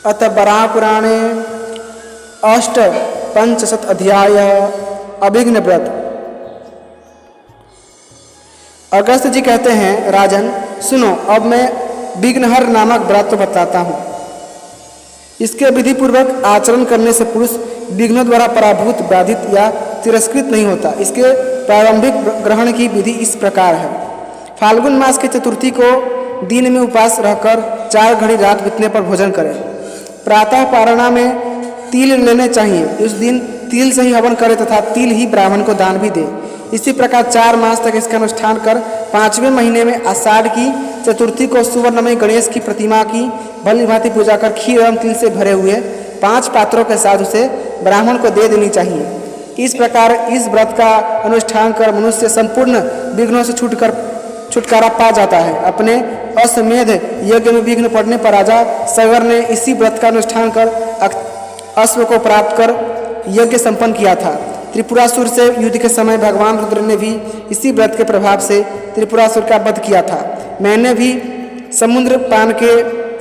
अथ वराह पुराणे अष्टपंचशत अध्याय अभिघ्न व्रत। अगस्त जी कहते हैं, राजन सुनो, अब मैं विघ्नहर नामक व्रत बताता हूँ। इसके विधि पूर्वक आचरण करने से पुरुष विघ्नों द्वारा पराभूत, बाधित या तिरस्कृत नहीं होता। इसके प्रारंभिक ग्रहण की विधि इस प्रकार है। फाल्गुन मास की चतुर्थी को दिन में उपवास रहकर 4 घड़ी रात बीतने पर भोजन करें। प्रातः पारणा में तिल लेने चाहिए। उस दिन तिल से ही हवन करें तथा तिल ही ब्राह्मण को दान भी दे। इसी प्रकार 4 मास तक इसका अनुष्ठान कर 5वें महीने में आषाढ़ की चतुर्थी को सुवर्ण में गणेश की प्रतिमा की भली भांति पूजा कर खीर एवं तिल से भरे हुए 5 पात्रों के साथ उसे ब्राह्मण को दे देनी चाहिए। इस प्रकार इस व्रत का अनुष्ठान कर मनुष्य संपूर्ण विघ्नों से छुटकारा पा जाता है। अपने अश्वमेध यज्ञ में विघ्न पड़ने पर राजा सगर ने इसी व्रत का अनुष्ठान कर अश्व को प्राप्त कर यज्ञ संपन्न किया था। त्रिपुरासुर से युद्ध के समय भगवान रुद्र ने भी इसी व्रत के प्रभाव से त्रिपुरासुर का वध किया था। मैंने भी समुद्र पान के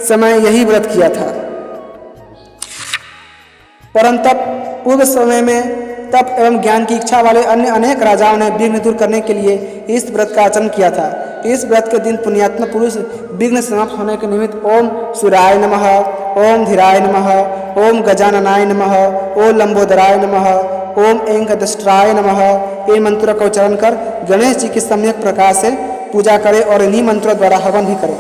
समय यही व्रत किया था। परंतु पूर्व समय में तप एवं ज्ञान की इच्छा वाले अन्य अनेक राजाओं ने विघ्न दूर करने के लिए इस व्रत का आचरण किया था। इस व्रत के दिन पुण्यात्मा पुरुष विघ्न समाप्त होने के निमित्त ओम सूर्याय नमः, ओम धीराय नमः, ओम गजाननाय नमः, ओम लंबोदराय नमः, ओम एंकदष्ट्राय नमः इन मंत्रों का उच्चारण कर गणेश जी की सम्यक प्रकार से पूजा करें और इन्हीं मंत्रों द्वारा हवन भी करें।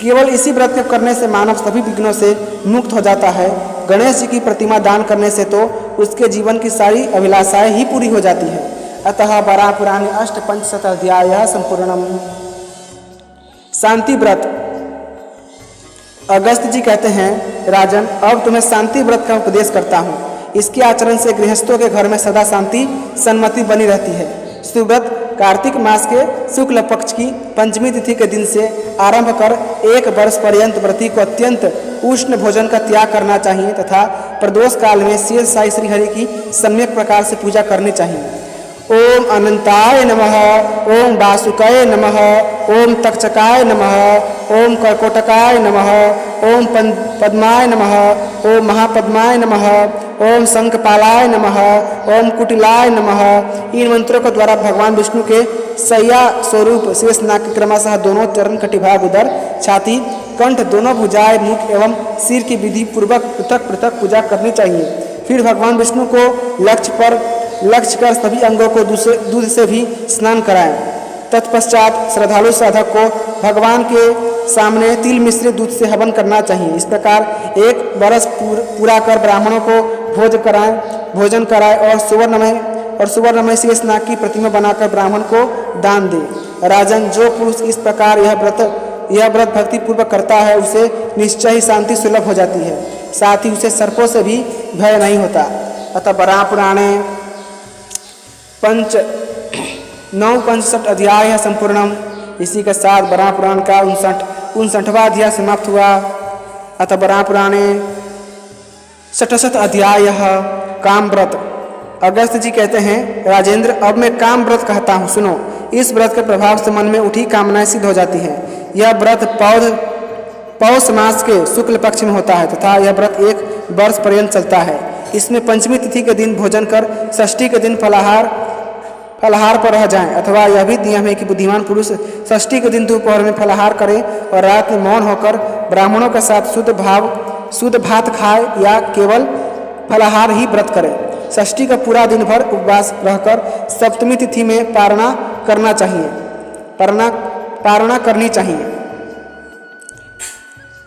केवल इसी व्रत को करने से मानव सभी विघ्नों से मुक्त हो जाता है। गणेश जी की प्रतिमा दान करने से तो उसके जीवन की सारी अभिलाषाएं ही पूरी हो जाती है। अतः वराह पुराणे अष्टपंचशत अध्याय संपूर्णम। शांति व्रत। अगस्त जी कहते हैं, राजन अब तुम्हें शांति व्रत का उपदेश करता हूँ। इसके आचरण से गृहस्थों के घर में सदा शांति सन्मति बनी रहती है। सुव्रत कार्तिक मास के शुक्ल पक्ष की पंचमी तिथि के दिन से आरंभ कर 1 वर्ष पर्यंत व्रती को अत्यंत उष्ण भोजन का त्याग करना चाहिए तथा प्रदोष काल में शेष साई श्री हरि की सम्यक प्रकार से पूजा करनी चाहिए। ओम अनंताय नमः, ओम वासुकाय नमः, ओम तक्षकाय नमः, ओम कर्कोटकाय नमः, ओम पद्माय नमः, ओम महापद्माय नमः, ओम शंखपालाय नमः, ओम कुटिलाय नमः इन मंत्रों के द्वारा भगवान विष्णु के सैया स्वरूप शेषनाग के क्रमशः दोनों चरण, कटिभाग, उदर, छाती, कंठ, दोनों भुजाएं, मुख एवं सिर की विधि पूर्वक पृथक पृथक पूजा करनी चाहिए। फिर भगवान विष्णु को लक्ष्य कर सभी अंगों को दूध से भी स्नान कराएं। तत्पश्चात श्रद्धालु साधक को भगवान के सामने तिल मिश्रित दूध से हवन करना चाहिए। इस प्रकार 1 वर्ष पूरा कर ब्राह्मणों को भोजन कराए और सुवर्णमय शेषनाग की प्रतिमा बनाकर ब्राह्मण को दान दे। राजन जो पुरुष इस प्रकार यह व्रत भक्ति पूर्वक करता है उसे निश्चय ही शांति सुलभ हो जाती है। साथ ही उसे सर्पों से भी भय नहीं होता। अतः वराह पुराणे 59 अध्याय संपूर्णम। इसी के साथ वराह पुराण का 59वां अध्याय समाप्त हुआ। अतः वराह पुराणे 66 अध्याय काम व्रत। अगस्त जी कहते हैं, राजेंद्र अब मैं काम व्रत कहता हूँ, सुनो। इस व्रत के प्रभाव से मन में उठी कामनाएं सिद्ध हो जाती हैं। यह व्रत पौष मास के शुक्ल पक्ष में होता है तथा यह व्रत 1 वर्ष पर्यंत चलता है। इसमें पंचमी तिथि के दिन भोजन कर षष्ठी के दिन फलाहार पर रह जाएं, अथवा यह भी नियम है कि बुद्धिमान पुरुष षष्ठी के दिन दोपहर में फलाहार करे और रात में मौन होकर ब्राह्मणों के साथ शुद्ध भात खाए या केवल फलाहार ही व्रत करे। षष्ठी का पूरा दिन भर उपवास रहकर सप्तमी तिथि में पारणा करनी चाहिए।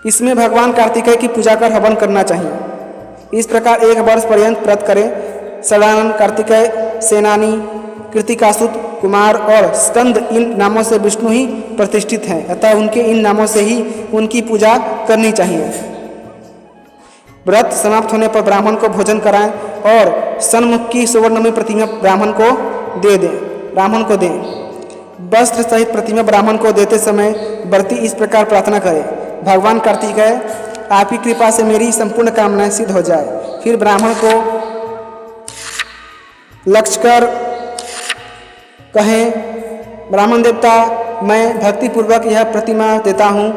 इसमें भगवान कार्तिकेय की पूजा कर हवन करना चाहिए। इस प्रकार 1 वर्ष पर्यंत व्रत करें। सदानंद, कार्तिकेय, सेनानी, कृतिकासुत, कुमार और स्कंद इन नामों से विष्णु ही प्रतिष्ठित हैं, अतः उनके इन नामों से ही उनकी पूजा करनी चाहिए। व्रत समाप्त होने पर ब्राह्मण को भोजन कराएं और सन्मुख की सुवर्णमय प्रतिमा ब्राह्मण को दें। वस्त्र सहित प्रतिमा ब्राह्मण को देते समय व्रती इस प्रकार प्रार्थना करे, भगवान कार्तिकेय आपकी कृपा से मेरी संपूर्ण कामनाएं सिद्ध हो जाए। फिर ब्राह्मण को लक्ष्य कर कहें, ब्राह्मण देवता मैं भक्ति पूर्वक यह प्रतिमा देता हूँ,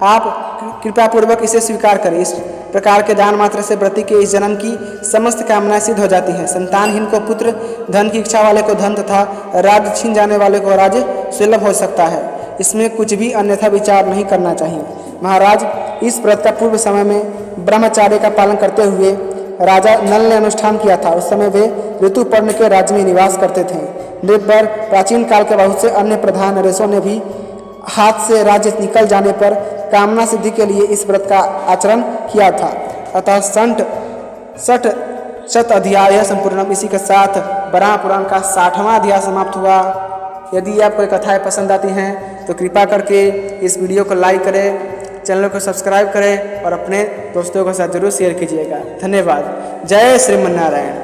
आप कृपया पूर्वक इसे स्वीकार करें। इस प्रकार के दान मात्र से व्रती के इस जन्म की समस्त कामनाएं सिद्ध हो जाती हैं। संतानहीन को पुत्र, धन की इच्छा वाले को धन तथा राज्य छीन जाने वाले को राज्य सुलभ हो सकता है। इसमें कुछ भी अन्यथा विचार नहीं करना चाहिए। महाराज, इस व्रत का पूर्व समय में ब्रह्मचार्य का पालन करते हुए राजा नल ने अनुष्ठान किया था। उस समय वे ऋतुपर्ण के राज्य में निवास करते थे। नृपवर प्राचीन काल के बहुत से अन्य प्रधान नरेशों ने भी हाथ से राज्य निकल जाने पर कामना सिद्धि के लिए इस व्रत का आचरण किया था। अतः शत अध्याय संपूर्णम। इसी के साथ वराह पुराण का 60वां अध्याय समाप्त हुआ। यदि आपको कथाएं पसंद आती हैं तो कृपा करके इस वीडियो को लाइक करें, चैनल को सब्सक्राइब करें और अपने दोस्तों के साथ जरूर शेयर कीजिएगा। धन्यवाद। जय श्रीमन्नारायण।